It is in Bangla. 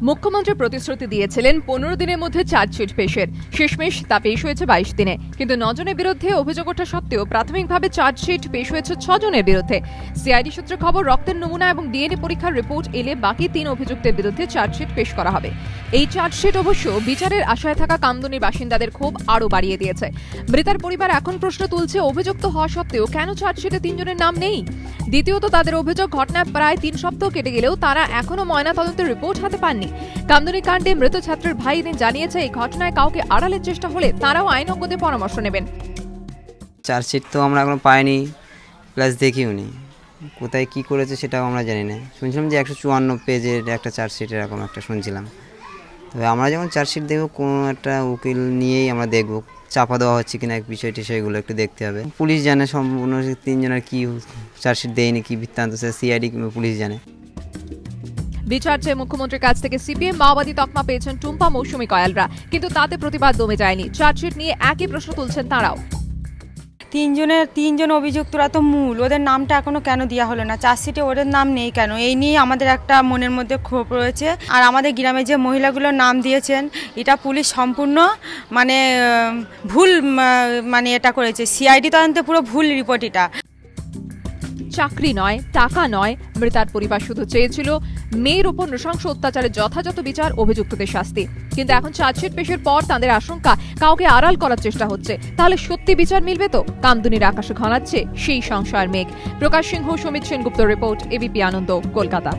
মুখ্যমন্ত্রী প্রতিশ্রুতি দিয়েছিলেন 15 দিনের মধ্যে চার্জশিট পেশের। শেষমেশ তা পেশ হয়েছে 22 দিনে। কিন্তু 9 জনের বিরুদ্ধে অভিযোগ ওঠা সত্ত্বেও প্রাথমিকভাবে চার্জশিট পেশ হয়েছে 6 জনের বিরুদ্ধে। সিআইডি সূত্রে খবর, রক্তের নমুনা এবং ডিএনএ পরীক্ষার রিপোর্ট এলে বাকি 3 অভিযুক্তের বিরুদ্ধে চার্জশিট পেশ করা হবে। এই চার্জশিট অবশ্য বিচারের আশায় থাকা কামদুনির বাসিন্দাদের ক্ষোভ আরও বাড়িয়ে দিয়েছে। মৃতার পরিবার এখন প্রশ্ন তুলছে, অভিযুক্ত হওয়া সত্ত্বেও কেন চার্জশিটে 3 জনের নাম নেই? দ্বিতীয়ত, তাদের অভিযোগ ঘটনায় প্রায় 3 সপ্তাহ কেটে গেলেও তারা এখনো ময়নাতদন্তের রিপোর্ট হাতে পাননি। কামদুনি কাণ্ডে মৃত ছাত্রের ভাই দিন জানিয়েছে, এই ঘটনায় কাউকে আড়ালের চেষ্টা হলে তারাও আইনজ্ঞদের পরামর্শ নেবেন। চার্জশিট তো আমরা এখনো পাইনি, প্লাস দেখিওনি, কোথায় কি করেছে সেটাও আমরা জানি না। শুনছিলাম যে 154 পেজের একটা চার্জশিট এরকম একটা শুনছিলাম। তবে আমরা যখন চার্জশিট দেখবো, কোনো একটা উকিল নিয়েই আমরা দেখবো চাপা দেওয়া হচ্ছে কিনা বিষয়টি, সেগুলো একটু দেখতে হবে। পুলিশ জানে সম্পূর্ণ 3 জনের কি চার্জশিট দেয়নি, কি বৃত্তান্ত, সে সিআইডি কিংবা পুলিশ জানে। বিচার চেয়ে মুখ্যমন্ত্রীর কাছ থেকে সিপিএম মাওবাদী তকমা পেয়েছেন টুম্পা, মৌসুমী কয়ালরা, কিন্তু তাতে প্রতিবাদ দমে যায়নি। চার্জশিট নিয়ে একই প্রশ্ন তুলছেন তারাও। 3 জন অভিযুক্তরা তো মূল, ওদের নামটা এখনো কেন দেওয়া হলো না? চার্জশিটে ওদের নাম নেই কেন? এই নিয়ে আমাদের একটা মনের মধ্যে ক্ষোভ রয়েছে। আর আমাদের গ্রামে যে মহিলাগুলোর নাম দিয়েছেন, এটা পুলিশ সম্পূর্ণ ভুল এটা করেছে। সিআইডি তদন্তে পুরো ভুল রিপোর্ট এটা। চাকরি নয়, টাকা নয়, মৃতার পরিবার শুধু চেয়েছিল মেয়ের উপর নৃশংস অত্যাচারের যথাযথ বিচার, অভিযুক্তদের শাস্তি। কিন্তু এখন চার্জশিট পেশের পর তাদের আশঙ্কা কাউকে আড়াল করার চেষ্টা হচ্ছে। তাহলে সত্যি বিচার মিলবে তো? কামদুনির আকাশে ঘনাচ্ছে সেই সংশয়ের মেঘ। প্রকাশ সিংহ, সমিত সেনগুপ্ত রিপোর্ট, এবিপি আনন্দ, কলকাতা।